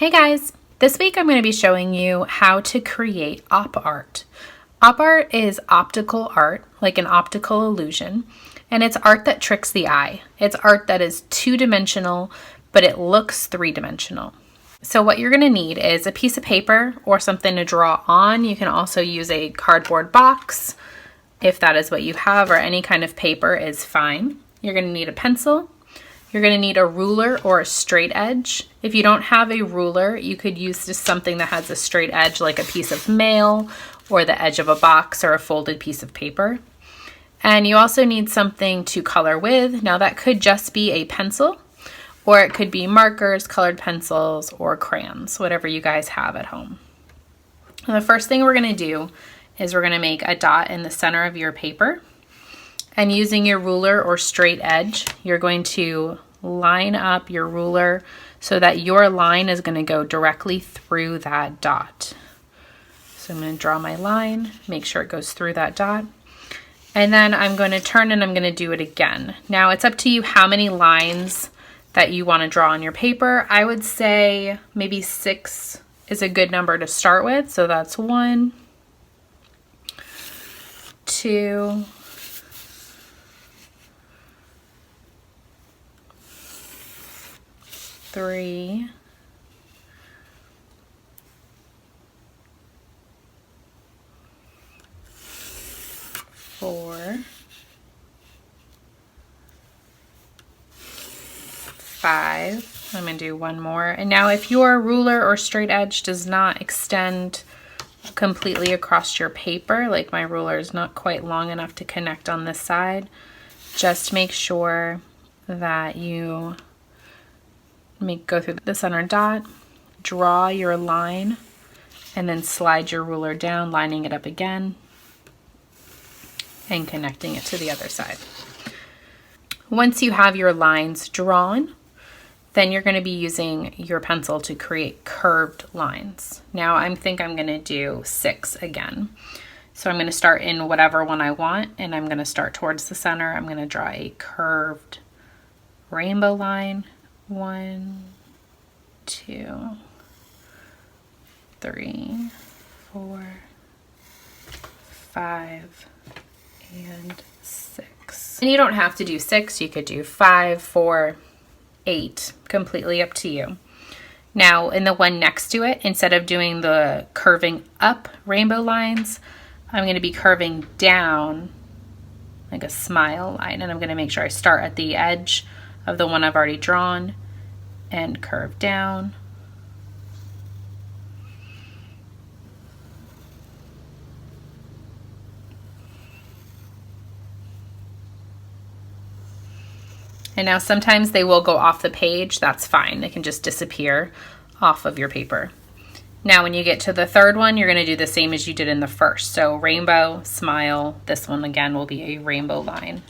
Hey guys, this week I'm going to be showing you how to create op art. Op art is optical art, like an optical illusion, and it's art that tricks the eye. It's art that is two-dimensional, but it looks three-dimensional. So what you're going to need is a piece of paper or something to draw on. You can also use a cardboard box if that is what you have, or any kind of paper is fine. You're going to need a pencil. You're going to need a ruler or a straight edge. If you don't have a ruler, you could use just something that has a straight edge, like a piece of mail or the edge of a box or a folded piece of paper. And you also need something to color with. Now that could just be a pencil, or it could be markers, colored pencils, or crayons, whatever you guys have at home. And the first thing we're going to do is we're going to make a dot in the center of your paper. And using your ruler or straight edge, you're going to line up your ruler so that your line is going to go directly through that dot. So I'm going to draw my line, make sure it goes through that dot. And then I'm going to turn and I'm going to do it again. Now it's up to you how many lines that you want to draw on your paper. I would say maybe 6 is a good number to start with. So that's 1, 2, 3, 4, 5. I'm going to do one more. And now if your ruler or straight edge does not extend completely across your paper, like my ruler is not quite long enough to connect on this side, just make sure that you go through the center dot, draw your line, and then slide your ruler down, lining it up again and connecting it to the other side. Once you have your lines drawn, then you're going to be using your pencil to create curved lines. Now I think I'm going to do 6 again. So I'm going to start in whatever one I want, and I'm going to start towards the center. I'm going to draw a curved rainbow line. 1, 2, 3, 4, 5, and 6. And you don't have to do 6, you could do 5, 4, 8, completely up to you. Now in the one next to it, instead of doing the curving up rainbow lines, I'm going to be curving down like a smile line, and I'm going to make sure I start at the edge of the one I've already drawn and curve down. And now sometimes they will go off the page. That's fine. They can just disappear off of your paper. Now when you get to the third one, you're going to do the same as you did in the first. So rainbow, smile. This one again will be a rainbow line.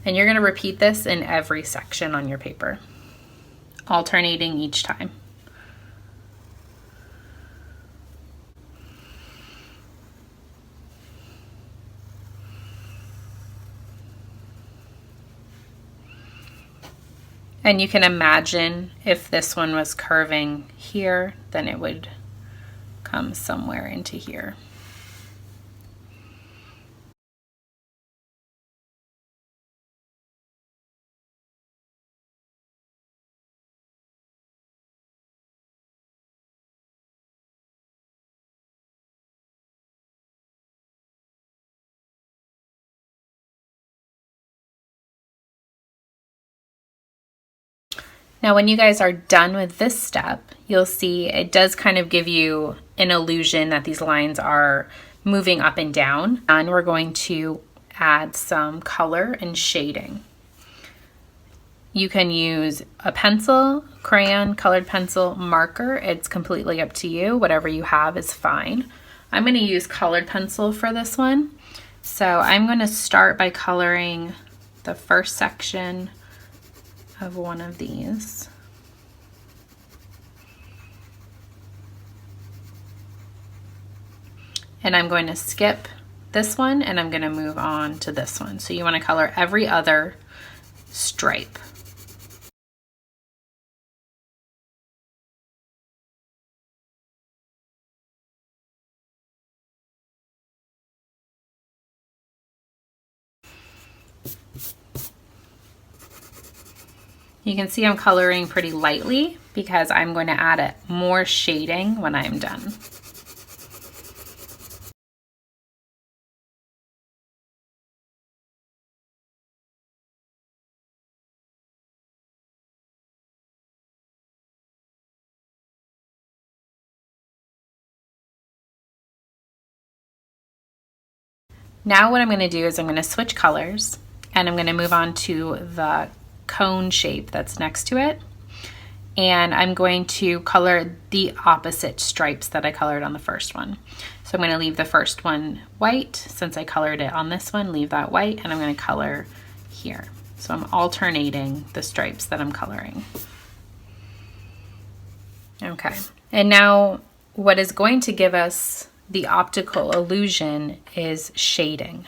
And you're going to repeat this in every section on your paper, alternating each time. And you can imagine if this one was curving here, then it would come somewhere into here. Now when you guys are done with this step, you'll see it does kind of give you an illusion that these lines are moving up and down. And we're going to add some color and shading. You can use a pencil, crayon, colored pencil, marker. It's completely up to you. Whatever you have is fine. I'm going to use colored pencil for this one. So I'm going to start by coloring the first section of one of these. And I'm going to skip this one and I'm going to move on to this one. So you want to color every other stripe. You can see I'm coloring pretty lightly because I'm going to add more shading when I'm done. Now what I'm going to do is I'm going to switch colors and I'm going to move on to the cone shape that's next to it. And I'm going to color the opposite stripes that I colored on the first one. So I'm going to leave the first one white since I colored it on this one, leave that white, and I'm going to color here. So I'm alternating the stripes that I'm coloring. Okay, and now what is going to give us the optical illusion is shading.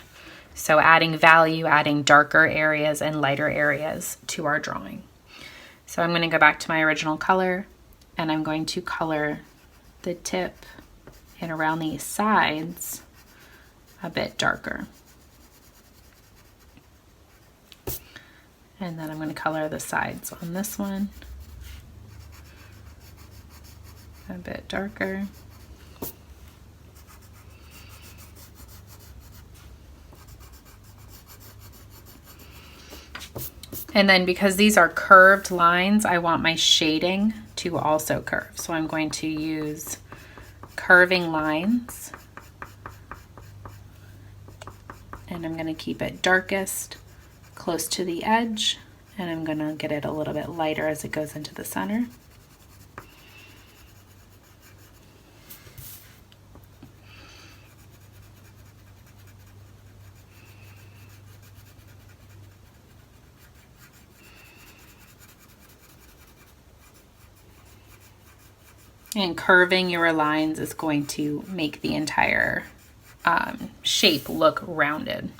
So adding value, adding darker areas and lighter areas to our drawing. So I'm going to go back to my original color and I'm going to color the tip and around the sides a bit darker. And then I'm going to color the sides on this one a bit darker. And then because these are curved lines, I want my shading to also curve. So I'm going to use curving lines and I'm going to keep it darkest close to the edge and I'm going to get it a little bit lighter as it goes into the center. And curving your lines is going to make the entire shape look rounded.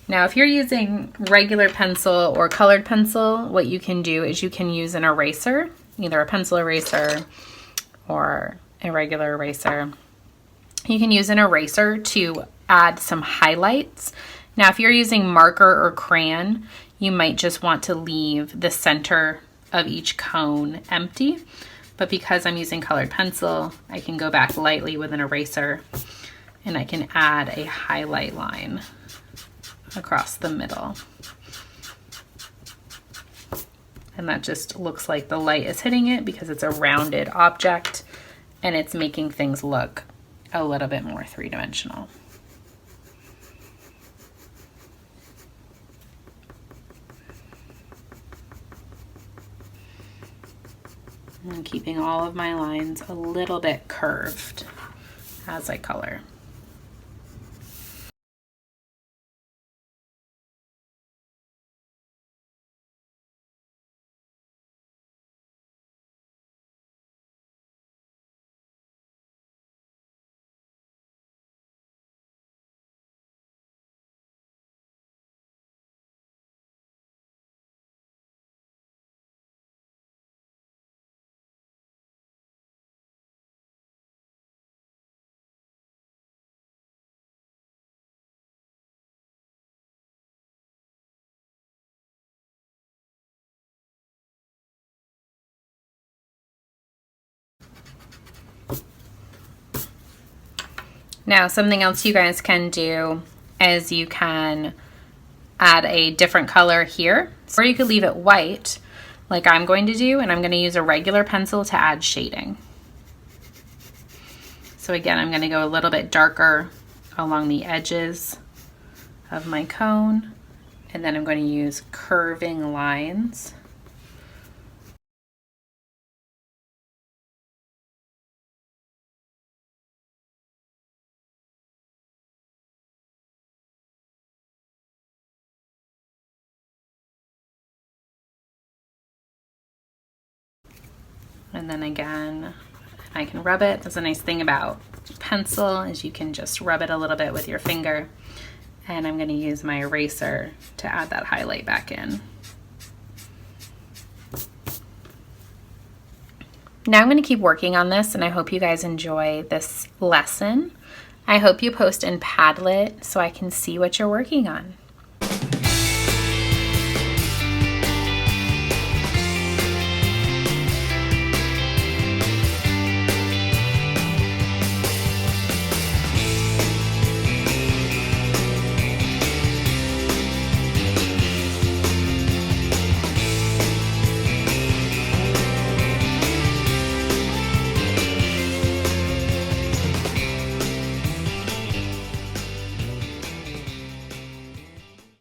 Now, if you're using regular pencil or colored pencil, what you can do is you can use an eraser, either a pencil eraser or a regular eraser. You can use an eraser to add some highlights. Now, if you're using marker or crayon, you might just want to leave the center of each cone empty. But because I'm using colored pencil, I can go back lightly with an eraser and I can add a highlight line across the middle. And that just looks like the light is hitting it because it's a rounded object and it's making things look a little bit more three-dimensional. And keeping all of my lines a little bit curved as I color. Now, something else you guys can do is you can add a different color here, or you could leave it white like I'm going to do, and I'm going to use a regular pencil to add shading. So again, I'm going to go a little bit darker along the edges of my cone, and then I'm going to use curving lines. And then again, I can rub it. That's a nice thing about pencil is you can just rub it a little bit with your finger. And I'm going to use my eraser to add that highlight back in. Now I'm going to keep working on this, and I hope you guys enjoy this lesson. I hope you post in Padlet so I can see what you're working on.